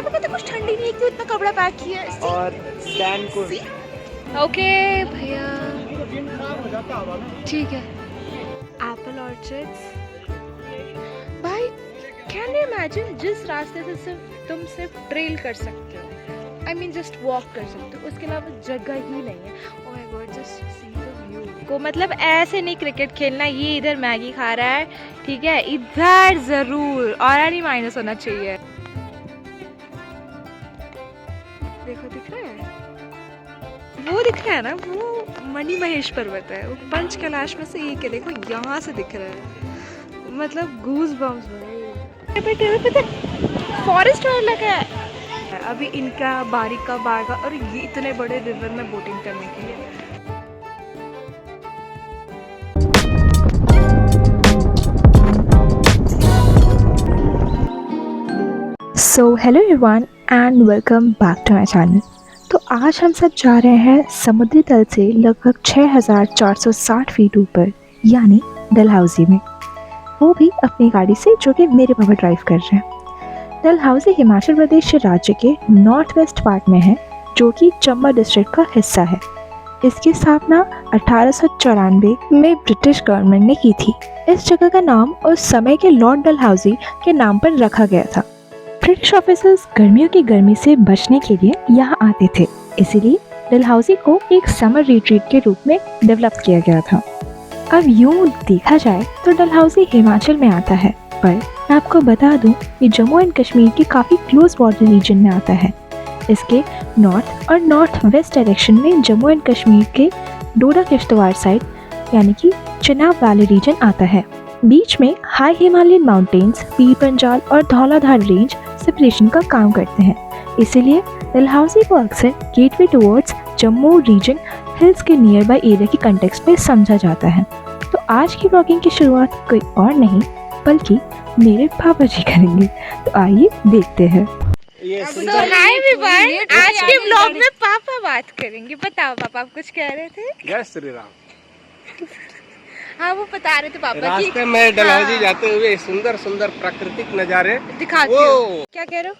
पापा कहते कुछ ठंडी नहीं है, क्यों इतना कपड़ा पैक किया है? और स्टैंड को ओके भैया ठीक है। एप्पल ऑर्चर्ड्स भाई, कैन यू इमेजिन जिस रास्ते से सिर्फ ट्रेल कर सकते हो, आई मीन जस्ट वॉक कर सकते हो, उसके अलावा जगह ही नहीं है। Oh my God, just see the view को, मतलब ऐसे नहीं क्रिकेट खेलना, ये इधर मैगी खा रहा है, ठीक है, इधर जरूर और नहीं माइनस होना चाहिए। देखो दिख रहा है, वो दिख रहा है ना, वो मणि महेश पर्वत है, वो पंच कैलाश में से एक है, देखो यहाँ से दिख रहा है, मतलब गूज बम्स फॉरेस्ट वाला लगा है। अभी इनका बारिक का बागा, और ये इतने बड़े रिवर में बोटिंग करने के लिए। So hello everyone and welcome back to my channel. तो आज हम सब जा रहे हैं समुद्री तल से लगभग 6460 फीट ऊपर, यानी डलहौजी में, वो भी अपनी गाड़ी से, जो कि मेरे पापा ड्राइव कर रहे हैं। डलहौजी हिमाचल प्रदेश राज्य के नॉर्थ वेस्ट पार्ट में है, जो कि चंबा डिस्ट्रिक्ट का हिस्सा है। इसकी स्थापना 1894 में ब्रिटिश गवर्नमेंट ने की थी। इस जगह का नाम उस समय के लॉर्ड डलहौजी के नाम पर रखा गया था। ब्रिटिश ऑफिसर्स गर्मियों की गर्मी से बचने के लिए यहाँ आते थे, इसीलिए डलहौजी को एक समर रिट्रीट के रूप में डेवलप किया गया था। अब यूं देखा जाए तो डलहौजी हिमाचल में आता है, पर मैं आपको बता दूं ये जम्मू एंड कश्मीर के काफ़ी क्लोज बॉर्डर रीजन में आता है। इसके नॉर्थ और नॉर्थ वेस्ट डायरेक्शन में जम्मू एंड कश्मीर के डोडा किश्तवाड़ साइड, यानी कि चिनाब वैली रीजन आता है। बीच में high Himalayan mountains, Pir Panjal और धौलाधार रेंज सेपरेशन का काम करते हैं, इसीलिए डलहौजी को अक्सर gateway towards Jammu region hills के नियर बाय एरिया के कंटेक्स्ट में समझा जाता है। तो आज की ब्लॉगिंग की शुरुआत कोई और नहीं बल्कि मेरे पापा जी करेंगे, तो आइए देखते हैं। तो हाय एवरीवन, आज के ब्लॉग में पापा बात करेंगे। बताओ पापा, आप कुछ कह रहे थे? जय श्री राम। हाँ, वो बता रहे थे पापा की रास्ते में डलहौजी जाते हुए सुंदर सुंदर प्राकृतिक नजारे दिखाते हो। क्या कह रहे हो?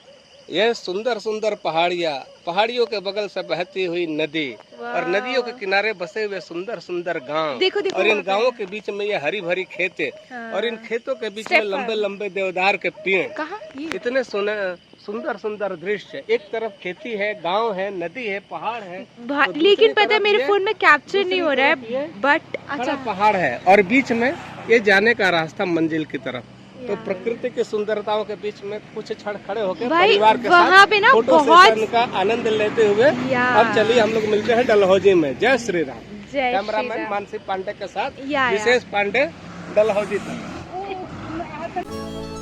ये सुंदर सुंदर पहाड़ियाँ, पहाड़ियों के बगल से बहती हुई नदी और नदियों के किनारे बसे हुए सुंदर सुंदर गांव, देखो देखो, और इन गांवों के बीच में ये हरी भरी खेतें, और इन खेतों के बीच में लंबे लंबे देवदार के पेड़। कहाँ ये? इतने सुंदर सुंदर दृश्य, एक तरफ खेती है, गांव है, नदी है, पहाड़ है, तो लेकिन पता है मेरे फोन में कैप्चर नहीं हो रहा है, बट अच्छा पहाड़ है और बीच में ये जाने का रास्ता मंजिल की तरफ। तो प्रकृति की सुंदरताओं के बीच में कुछ क्षण खड़े होकर परिवार के साथ पे ना फोटो सेशन का आनंद लेते हुए अब चलिए हम लोग मिलते हैं डलहौजी में। जय श्री राम। कैमरामैन मानसी पांडे के साथ विशेष पांडे, डलहौजी तक।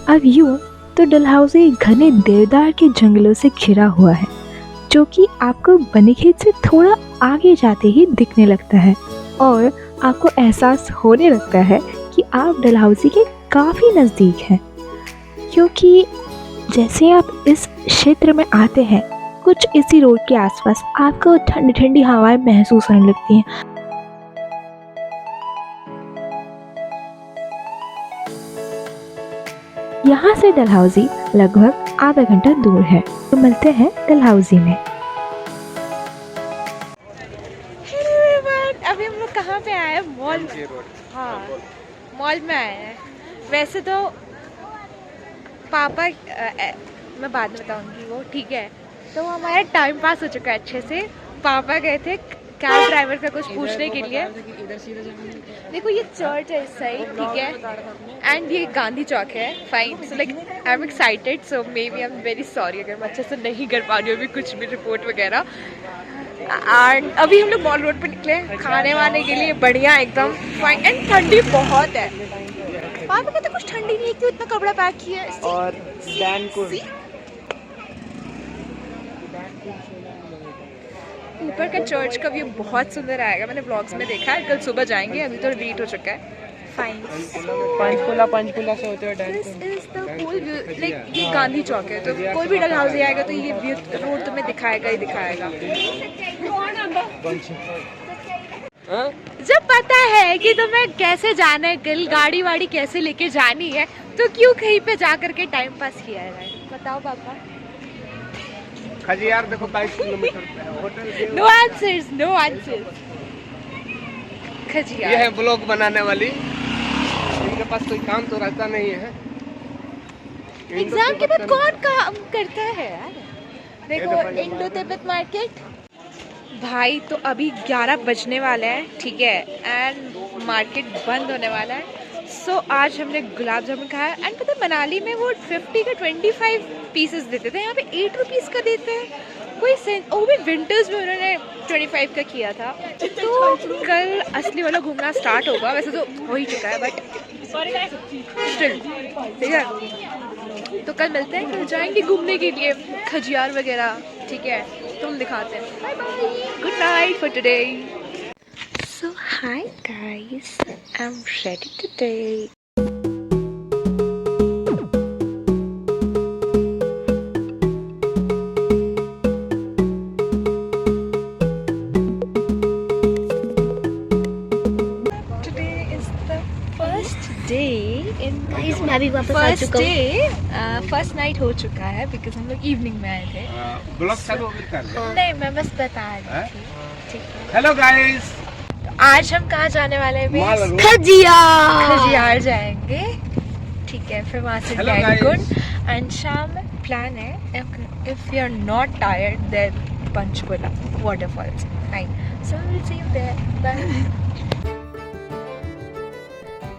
अब यूं तो डलहौजी घने देवदार के जंगलों से घिरा हुआ है, जो कि आपको बनीखेत से थोड़ा आगे जाते ही दिखने लगता है, और आपको एहसास होने लगता है कि आप डलहौजी के काफ़ी नज़दीक हैं, क्योंकि जैसे आप इस क्षेत्र में आते हैं, कुछ इसी रोड के आसपास आपको ठंडी ठंडी हवाएं महसूस होने लगती हैं। यहाँ से डलहौजी लगभग आधा घंटा दूर है। तो मिलते हैं डलहौजी में। अभी हम लोग कहाँ पे आए हैं? मॉल। हाँ, मॉल में आए हैं। वैसे तो पापा मैं बाद में बताऊंगी, वो ठीक है। तो हमारा टाइम पास हो चुका है अच्छे से। पापा गए थे कैब ड्राइवर का कुछ पूछने के लिए। देखो ये चर्च है इस साइड, ठीक है, एंड ये गांधी चौक है। Fine, so like I am excited, so maybe I am very sorry अगर मैं अच्छे से नहीं कर पा रही हूँ अभी कुछ भी रिपोर्ट वगैरह। एंड अभी हम लोग मॉल रोड पे निकले खाने वाने के लिए, बढ़िया एकदम फाइन, एंड ठंडी बहुत है। पापा कहते कुछ ठंडी नहीं है, क्यों इतना कपड़ा पैक किया है? और स्टैंड को ऊपर का चर्च का व्यू बहुत सुंदर आएगा, मैंने ब्लॉग्स में देखा है। कल सुबह जाएंगे, अभी तो डिलीट हो चुका है। फाइन, पंचकुला से होते हुए this is the whole view. Like ये गांधी चौक है, तो कोई भी डलहौजी आएगा तो ये व्यू रोड तुम्हें दिखाएगा ही दिखाएगा। जब पता है कि तुम्हें कैसे जाना है, कल गाड़ी वाड़ी कैसे लेके जानी है, तो क्यों कहीं पे जा करके टाइम पास किया है? बताओ पापा। खजियार देखो 22 किलोमीटर पे है। Hotel no answers, no answers. Khajjiar. ये है ब्लॉग बनाने वाली, इनके पास कोई काम तो रहता नहीं है। एग्जाम के बाद कौन काम करता है यार। देखो इंडो तिब्बत मार्केट। भाई तो अभी 11 बजने वाले हैं, ठीक है, एंड मार्केट बंद होने वाला है। सो आज हमने गुलाब जामुन खाया। एंड पता है मनाली में वो 50 का 25 पीसेस देते थे, यहाँ पे 8 रुपीज़ का देते हैं। कोई सेंस, वो भी विंटर्स में उन्होंने 25 का किया था। तो कल असली वाला घूमना स्टार्ट होगा, वैसे तो हो ही चुका है बट स्टिल, ठीक है। तो कल मिलते हैं, कल जाएंगे घूमने के लिए खजियार वगैरह, ठीक है, तो हम दिखाते हैं। Bye bye, good night for today. So hi guys, I am ready today. मैं भी वापस आ चुका हूँ। फर्स्ट नाइट हो चुका है बिकॉज हम लोग इवनिंग में आए थे। ब्लॉग चालू कर दे। नहीं, मैं बस बता रही थी, ठीक है। हेलो गाइस, आज हम कहाँ जाने वाले हैं? खजियार। खजियार जाएंगे, ठीक है, फिर वहाँ से Hello, गैंगकुंड एंड शाम में प्लान है, if you are not tired then Panchkula waterfalls, fine, so we will see you there, bye.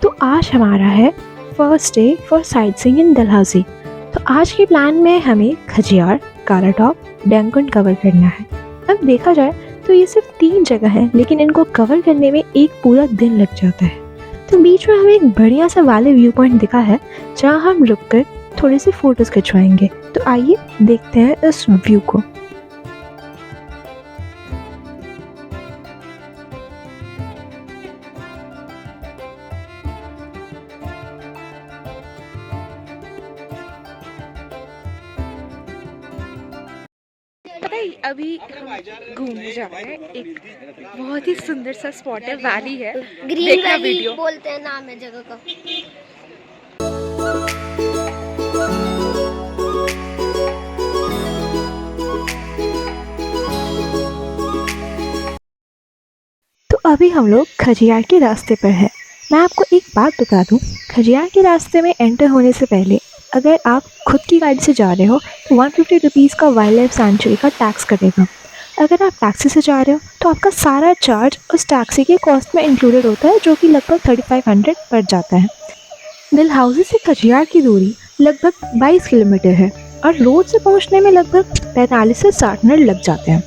तो आज हमारा है first day for sightseeing in Dalhousie. तो आज के प्लान में हमें खजियार, काला टॉप, गैंगकुंड कवर करना है। अब देखा जाए तो ये सिर्फ 3 जगह हैं, लेकिन इनको कवर करने में एक पूरा दिन लग जाता है। तो बीच में हमें एक बढ़िया सा वाले व्यू पॉइंट दिखा है जहाँ हम रुककर थोड़ी सी फोटोज खिंचवाएंगे। तो आइए देखते हैं इस व्यू को। पता है अभी हम घूमने जा रहे हैं, एक बहुत ही सुंदर सा स्पॉट है, वैली है, ग्रीन देखना वैली वीडियो। बोलते हैं नाम है जगह का। तो अभी हम लोग खजियार के रास्ते पर हैं। मैं आपको एक बात बता दूं, खजियार के रास्ते में एंटर होने से पहले अगर आप खुद की गाड़ी से जा रहे हो तो 150 रुपीज़ का वाइल्ड लाइफ सेंचुरी का टैक्स कटेगा। अगर आप टैक्सी से जा रहे हो तो आपका सारा चार्ज उस टैक्सी के कॉस्ट में इंक्लूडेड होता है, जो कि लगभग 3500 पड़ जाता है। डलहौजी से खजियार की दूरी लगभग 22 किलोमीटर है और रोड से पहुंचने में लगभग 45 से 60 मिनट लग जाते हैं।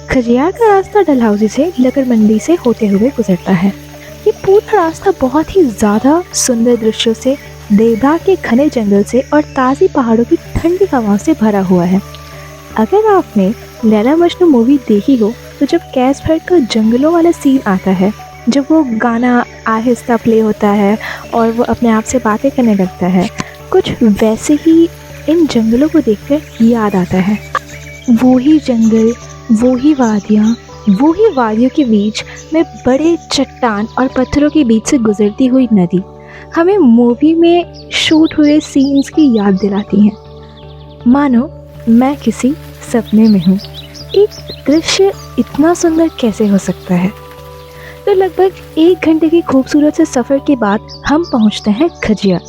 खजियार का रास्ता डलहौजी से लकर मंडी से होते हुए गुजरता है। ये पूरा रास्ता बहुत ही ज़्यादा सुंदर दृश्यों से, देवदार के घने जंगल से और ताज़ी पहाड़ों की ठंडी हवा से भरा हुआ है। अगर आपने लैला मजनू मूवी देखी हो तो जब कैश भर का जंगलों वाला सीन आता है, जब वो गाना आहिस्ता प्ले होता है और वो अपने आप से बातें करने लगता है, कुछ वैसे ही इन जंगलों को देखकर याद आता है। वो ही जंगल, वो ही वादियों के बीच में बड़े चट्टान और पत्थरों के बीच से गुजरती हुई नदी हमें मूवी में शूट हुए सीन्स की याद दिलाती हैं। मानो मैं किसी सपने में हूँ। एक दृश्य इतना सुंदर कैसे हो सकता है। तो लगभग 1 घंटे की खूबसूरत से सफ़र के बाद हम पहुँचते हैं खजियार,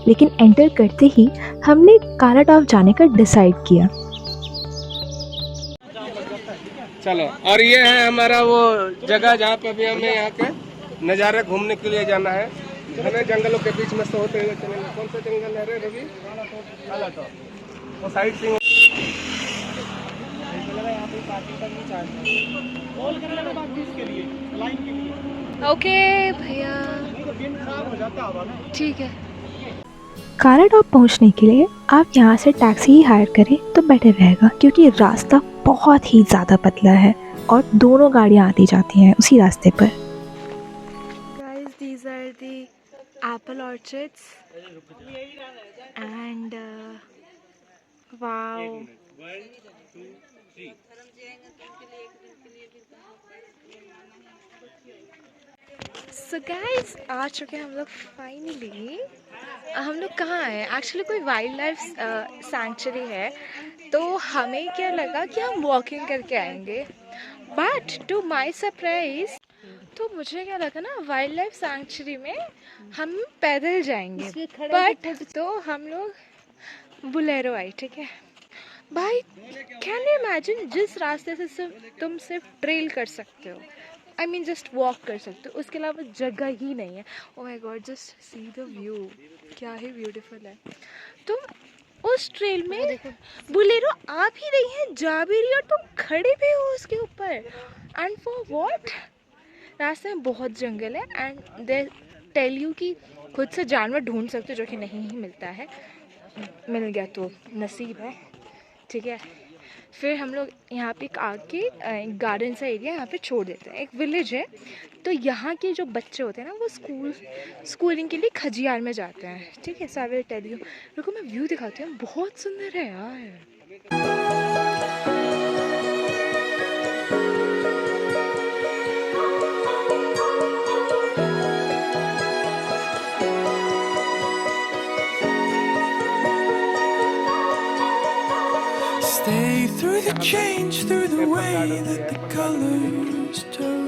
लेकिन एंटर करते ही हमने काला टॉप जाने का डिसाइड किया। चलो, और ये है हमारा वो जगह जहाँ पे अभी हमें यहाँ के नज़ारे घूमने के लिए जाना है। घने जंगलों के बीच में से होते हुए चलेंगे। कौन सा जंगल है रे रवि? काला टॉप। वो साइड सीइंग। ओके भैया, ठीक है। काला टॉप पहुंचने के लिए आप यहाँ से टैक्सी ही हायर करें तो बेटर रहेगा, क्योंकि रास्ता बहुत ही ज़्यादा पतला है और दोनों गाड़ियाँ आती जाती हैं उसी रास्ते पर। Guys, these are the apple orchards and wow. So guys, आ चुके हैं हम लोग फाइनली। हम लोग कहाँ हैं? एक्चुअली कोई वाइल्ड लाइफ सैंक्चुरी है, तो हमें क्या लगा कि हम वॉकिंग करके आएंगे, बट टू माई सरप्राइज तो मुझे क्या लगा ना वाइल्ड लाइफ सैंक्चुरी में हम पैदल जाएंगे, बट तो हम लोग बुलेरो आई, ठीक है भाई। कैन यू इमेजिन जिस रास्ते से तुम सिर्फ ट्रेल कर सकते हो, आई मीन जस्ट वॉक कर सकते हो, उसके अलावा जगह ही नहीं है। Oh my God, just see the view, क्या ही ब्यूटीफुल है। तुम उस ट्रेल में बुलेरो आ भी रही है, जा भी रही है, और तुम खड़े भी हो उसके ऊपर, एंड फॉर व्हाट। रास्ते में बहुत जंगल है एंड दे टेल यू कि खुद से जानवर ढूंढ सकते हो, जो कि नहीं ही मिलता है, मिल गया तो नसीब है, ठीक है। फिर हम लोग यहाँ पे आके एक गार्डन सा एरिया यहाँ पे छोड़ देते हैं, एक विलेज है। तो यहाँ के जो बच्चे होते हैं ना वो स्कूलिंग के लिए खजियार में जाते हैं, ठीक है। सो आई विल टेल यू, रुको मैं व्यू दिखाती हूँ, बहुत सुंदर है यार। Stay through the change, through the way that the colors turn.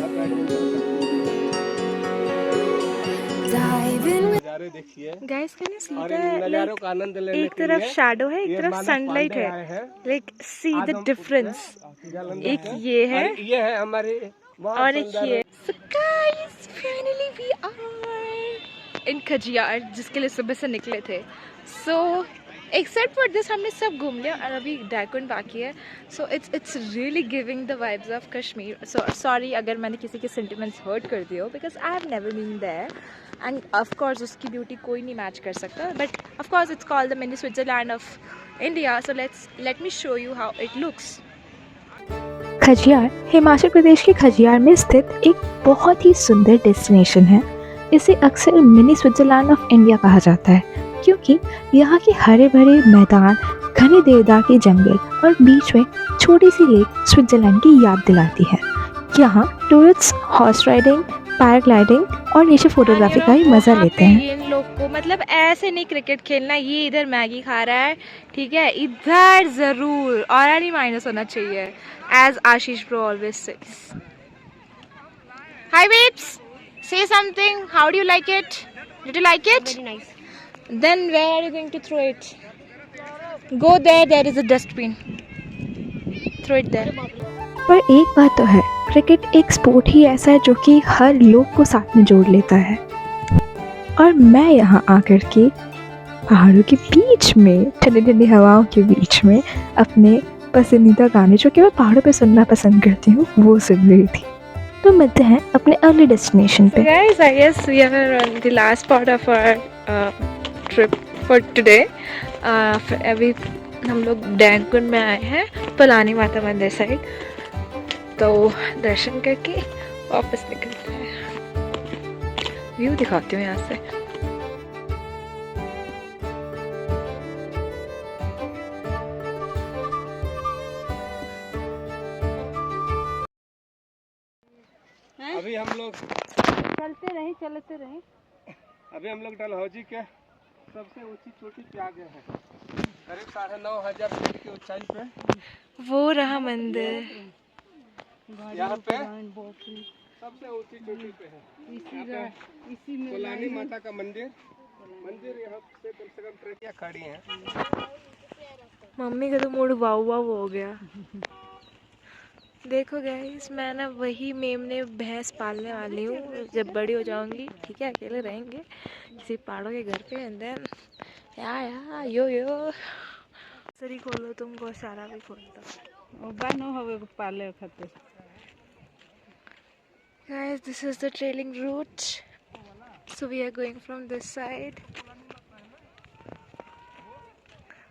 Dive in with नज़ारे देखिए गाइस कैन यू सी और इन नज़ारों का आनंद लेने एक के तरफ लिए शैडो है, एक ये तरफ मानव सनलाइट पांडे आए है, हैं। लाइक सी आज द हम डिफरेंस। जलन एक देते हैं। ये है और ये है हमारे और एक ये। So guys, finally we are in Khajjiar, जिसके लिए सुबह से निकले थे। So except for this हमने सब घूम लिया और अभी डायकुन बाकी है। So it's really giving the vibes of Kashmir. So sorry अगर मैंने किसी के sentiments hurt कर दिए हो, because I have never been there and of course उसकी beauty कोई नहीं match कर सकता, but of course it's called the mini Switzerland of India. So let me show you how it looks. Khajjiar Himachal Pradesh के खजियार में स्थित एक बहुत ही सुंदर डेस्टिनेशन है। इसे अक्सर मिनी स्विट्जरलैंड ऑफ इंडिया कहा जाता है, क्योंकि यहाँ के हरे भरे मैदान, घने देवदार के जंगल और बीच में छोटी सी लेक स्विट्जरलैंड की याद दिलाती है। यहाँ टूरिस्ट हॉर्स राइडिंग, पैराग्लाइडिंग और नेचर फोटोग्राफी का ही मजा लेते हैं। इन लोग को मतलब ऐसे नहीं क्रिकेट खेलना, ये इधर मैगी खा रहा है, ठीक है, इधर जरूर और नहीं माइनस होना चाहिए, as Ashish bro always says. Hi babes, say something, how do you like it? Did you like it? Very nice. Then where are you going to throw it? Go there, there is a dustbin. Throw it there. पर एक बात तो है, cricket एक sport ही ऐसा है जो कि हर लोग को साथ में जोड़ लेता है। और मैं यहाँ आकर के पहाड़ों के बीच में, ठंडी ठंडी हवाओं के बीच में अपने पसंदीदा गाने जो कि मैं पहाड़ों पे सुनना पसंद करती हूँ वो सुन रही थी। तो मिलते हैं अपने अगले डेस्टिनेशन पे। Guys, I guess we are on the last part of our trip for today. अभी हम लोग डैंकुन में आए हैं, पलानी माता मंदिर साइड, तो दर्शन करके वापस निकलते हैं। व्यू दिखाती हूँ यहाँ से। अभी हम लोग चलते रहे। अभी हम लोग डलहौजी के सबसे ऊंची चोटी पे आ गए हैं, करीब 9,500 फीट की ऊंचाई पे। वो रहा मंदिर, यहाँ पे सबसे ऊंची चोटी पे है। यहाँ पे कोलानी माता का मंदिर यहाँ से कम 3 खड़ी हैं। मम्मी का तो मूड वाव हो गया। देखो गाइस, मैं ना वही मेमने भैंस पालने वाली हूँ, जब बड़ी हो जाऊंगी, ठीक है, अकेले रहेंगे किसी पहाड़ों के घर पे, एंड देन यो सरी खोलो, तुम गौशाला भी खोल दो। पाले खाते। Guys, this is the trailing route, so we are going from this side.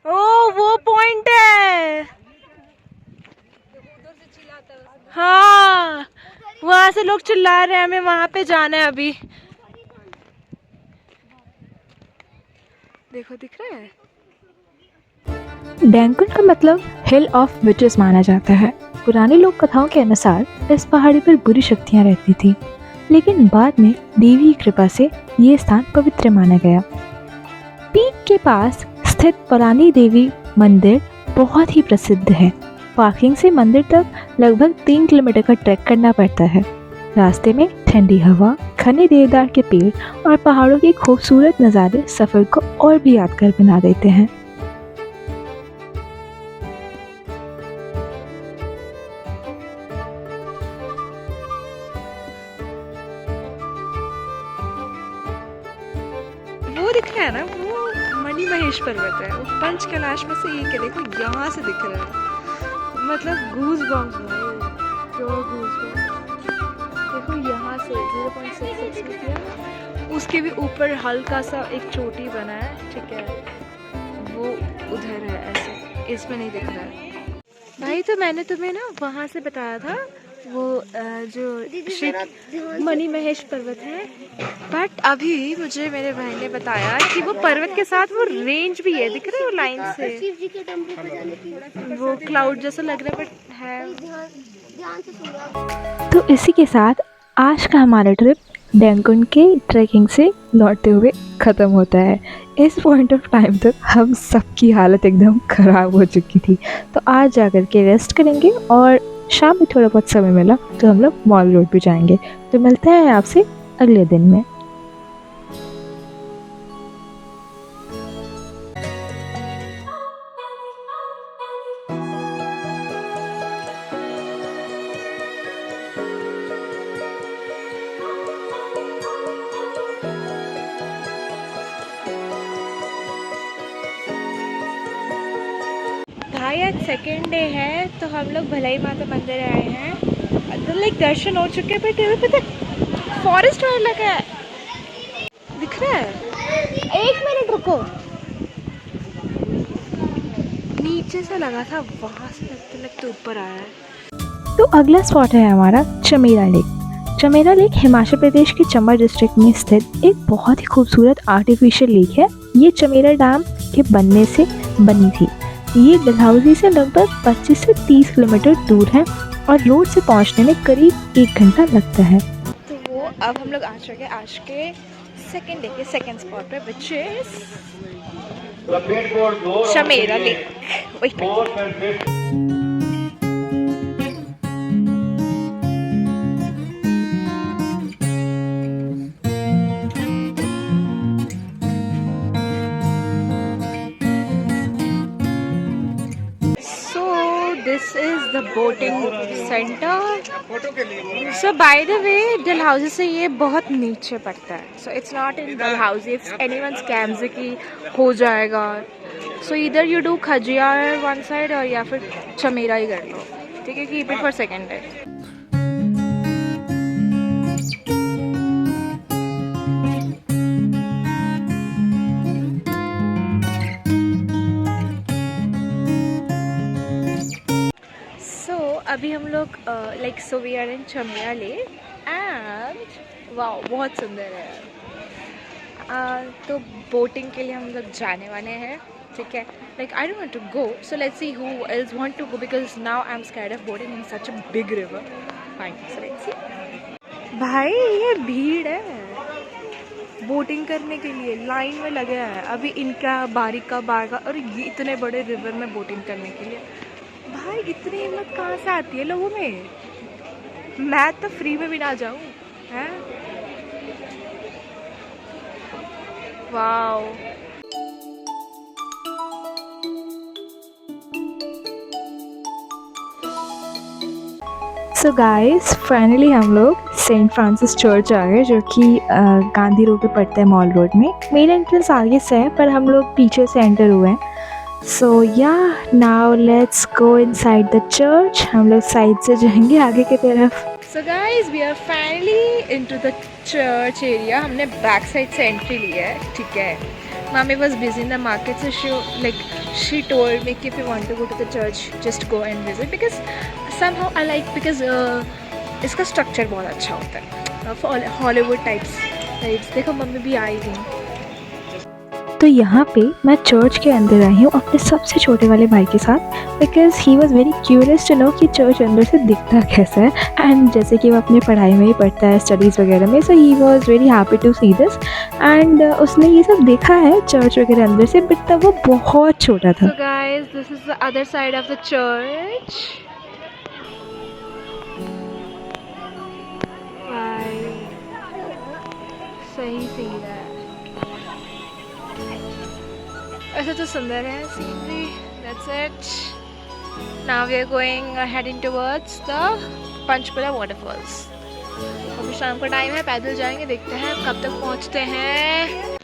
Oh, वो पॉइंट है, हाँ, वहाँ से लोग चिल्ला रहे हैं, हमें वहाँ पे जाना है अभी। देखो, दिख रहा है। डैंकुन का मतलब हिल ऑफ विचेस माना जाता है। पुरानी लोक कथाओं के अनुसार इस पहाड़ी पर बुरी शक्तियां रहती थी, लेकिन बाद में देवी की कृपा से ये स्थान पवित्र माना गया। पीक के पास स्थित पलानी देवी मंदिर बहुत ही प्रसिद्ध है। पार्किंग से मंदिर तक लगभग 3 किलोमीटर का ट्रैक करना पड़ता है। रास्ते में ठंडी हवा, घने देवदार के पेड़ और पहाड़ों के खूबसूरत नज़ारे सफ़र को और भी यादगार बना देते हैं। वो दिख रहा है ना, वो मणि महेश पर्वत है। वो पंच कैलाश में से एक है, देखो यहाँ से दिख रहा है। मतलब goose bumps pure goose bumps. देखो यहाँ से 0.66 मीटर, उसके भी ऊपर हल्का सा एक चोटी बना है, ठीक है, वो उधर है, ऐसे इसमें नहीं दिख रहा है। भाई तो मैंने तुम्हें ना वहाँ से बताया था वो जो श्री मणि महेश पर्वत है, बट अभी मुझे मेरे भाई ने बताया कि वो पर्वत के साथ वो रेंज भी है, दिख रहा है वो लाइन से, शिव जी के टेम्पल पे जाने की वो क्लाउड जैसा लग रहा है बट है। ध्यान से सुनो। तो इसी के साथ आज का हमारा ट्रिप डेंकुन के ट्रैकिंग से लौटते हुए ख़त्म होता है। इस पॉइंट ऑफ टाइम तक हम सबकी हालत एकदम ख़राब हो चुकी थी, तो आज जा कर के रेस्ट करेंगे और शाम में थोड़ा बहुत समय मिला तो हम लोग मॉल रोड पे जाएंगे। तो मिलते हैं आपसे अगले दिन में। भाई आज सेकेंड डे है, तो हम लोग भलाई माता मंदिर आए हैं। तो लाइक दर्शन हो चुके हैं, बट तुम्हें पता फॉरेस्ट और लगा है, दिख रहा है। 1 मिनट रुको। नीचे से लगा था, वहाँ से लगते लगते ऊपर आया है। तो अगला स्पॉट है हमारा चमेरा लेक। चमेरा लेक हिमाचल प्रदेश के चंबा डिस्ट्रिक्ट में स्थित एक बहुत ही खूबसूरत आर्टिफिशियल लेक है। ये चमेरा डैम के बनने से बनी थी। ये डलहौजी से लगभग 25 से 30 किलोमीटर दूर है और रोड से पहुंचने में करीब 1 घंटा लगता है। तो वो अब हम लोग आ चुके हैं आज के सेकेंड डे के सेकेंड स्पॉट पे, which is Chamera lake. This is the boating center. So by the way, Dalhousie से ये बहुत नीचे पड़ता है. So it's not in Dalhousie. If anyone scams कि हो जाएगा. So either you do Khajiyar one side और या फिर चमेरा ही कर लो. ठीक है, keep it for second day. अभी हम लोग like so we are in Chamera lake and wow बहुत सुंदर है। तो बोटिंग के लिए हम लोग जाने वाले हैं, ठीक है। Like I don't want to go, so let's see who else want to go because now I am scared of boating in such a big river. Fine, so let's see. भाई ये भीड़ है बोटिंग करने के लिए, line में लगे हैं। अभी इनका बारी का बारगा और ये इतने बड़े रिवर में बोटिंग करने के लिए, भाई इतनी हिम्मत कहाँ से आती है लोगों में। मैं तो फ्री में भी ना जाऊँ, हैं? वाओ। सो गाइस फाइनली हम लोग सेंट फ्रांसिस चर्च आ गए, जो कि गांधी रोड पे पड़ता है, मॉल रोड में। मेन एंट्रेंस आगे से है पर हम लोग पीछे से एंटर हुए हैं। So ya now let's go inside the church. हम लोग साइड से जाएंगे आगे की तरफ। So guys we are finally into the church area. हमने बैक साइड से एंट्री ली है, ठीक है। Mommy was busy in the market, so she told me if you want to go to the church, just go and visit because somehow I like because इसका structure बहुत अच्छा होता है, हॉलीवुड टाइप्स। देखो मम्मी भी आई थी। तो यहाँ पे मैं चर्च के अंदर आई हूँ अपने सबसे छोटे वाले भाई के साथ, because he was very curious to know कि चर्च अंदर से दिखता कैसा है। एंड जैसे कि वो अपनी पढ़ाई में ही पढ़ता है, स्टडीज़ वगैरह में, so he was very happy to see this. And उसने ये सब देखा है चर्च वगैरह अंदर से, बट तब वो बहुत छोटा था। So guys, this is the other side of the church. Wow. सही सीन है। ऐसे तो सुंदर है scenery. That's it. Now we are going heading towards the Panchkula waterfalls. अभी शाम का टाइम है, पैदल जाएंगे, देखते हैं कब तक पहुंचते हैं।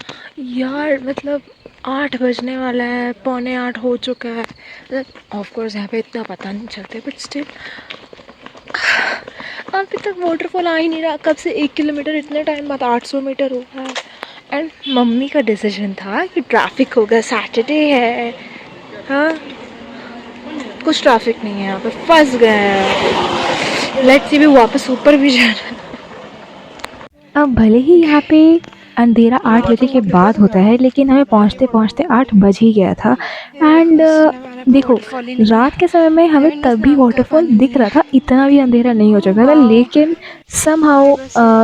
यार मतलब 8 बजने वाला है, 7:45 हो चुका है। ऑफ कोर्स यहाँ पे इतना पता नहीं चलता, बट स्टिल अभी तक वाटरफॉल आ ही नहीं रहा। कब से 1 किलोमीटर, इतने टाइम बाद 800 मीटर हो रहा है। एंड मम्मी का डिसीजन था कि ट्रैफिक होगा, सैटरडे है, हाँ कुछ ट्रैफिक नहीं है, यहाँ पे फंस गए हैं। लेट्स सी भी वापस ऊपर भी जाना है। अब भले ही यहाँ पे अंधेरा 8 बजे के बाद होता है, लेकिन हमें पहुँचते पहुँचते 8 बज ही गया था। एंड देखो, रात के समय में हमें तब भी वाटरफॉल दिख रहा था, इतना भी अंधेरा नहीं हो चुका था, लेकिन समहाउ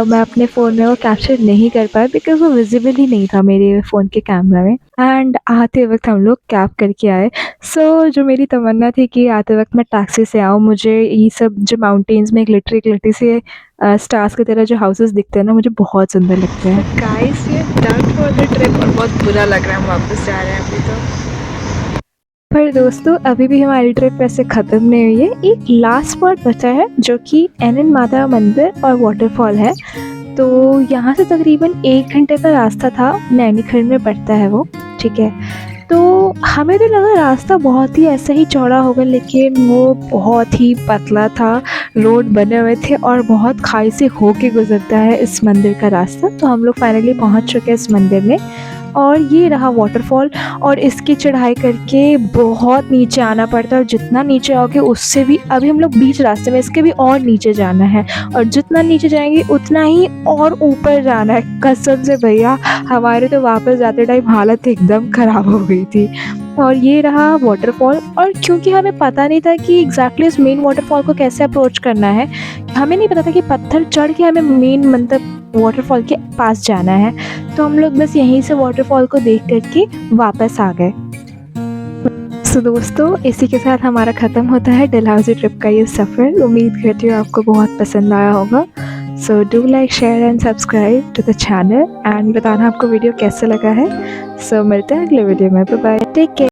मैं अपने फ़ोन में वो कैप्चर नहीं कर पाया, बिकॉज वो विजिबल ही नहीं था मेरे फ़ोन के कैमरा में। एंड आते वक्त हम लोग कैब करके आए। सो जो मेरी तमन्ना थी कि आते वक्त मैं टैक्सी से आऊँ, मुझे ये सब जो माउंटेन्स में एक लिटरी से स्टार्स की तरह जो हाउसेस दिखते हैं ना, मुझे बहुत सुंदर लगते हैं। गाइस ये डन फॉर द ट्रिप और बहुत बुरा लग रहा है, हम वापस जा रहे हैं अभी तो। पर दोस्तों, अभी भी हमारी ट्रिप वैसे ख़त्म नहीं हुई है। एक लास्ट स्पॉट बचा है जो कि एनएन माता मंदिर और वाटरफॉल है। तो यहाँ से तकरीबन 1 घंटे का रास्ता था, नैनीखंड में पड़ता है वो, ठीक है। तो हमें तो लगा रास्ता बहुत ही ऐसा ही चौड़ा होगा, लेकिन वो बहुत ही पतला था, रोड बने हुए थे और बहुत खाई से होके गुजरता है इस मंदिर का रास्ता। तो हम लोग फाइनली पहुँच चुके हैं इस मंदिर में, और ये रहा वाटरफॉल। और इसकी चढ़ाई करके बहुत नीचे आना पड़ता है, और जितना नीचे आओगे उससे भी, अभी हम लोग बीच रास्ते में, इसके भी और नीचे जाना है, और जितना नीचे जाएंगे उतना ही और ऊपर जाना है। कसम से भैया, हमारे तो वापस जाते टाइम हालत एकदम ख़राब हो गई थी। और ये रहा वाटरफॉल। और क्योंकि हमें पता नहीं था कि एग्जैक्टली उस मेन वाटरफॉल को कैसे अप्रोच करना है, हमें नहीं पता था कि पत्थर चढ़ के हमें मेन मतलब वाटरफॉल के पास जाना है, तो हम लोग बस यहीं से वाटरफॉल को देख करके वापस आ गए। सो दोस्तों, इसी के साथ हमारा ख़त्म होता है डलहौजी ट्रिप का ये सफ़र। उम्मीद करती हूँ आपको बहुत पसंद आया होगा। So do like, share and subscribe to the channel, and बताना आपको वीडियो कैसा लगा है। सो मिलते हैं अगले वीडियो में। Bye bye, take care.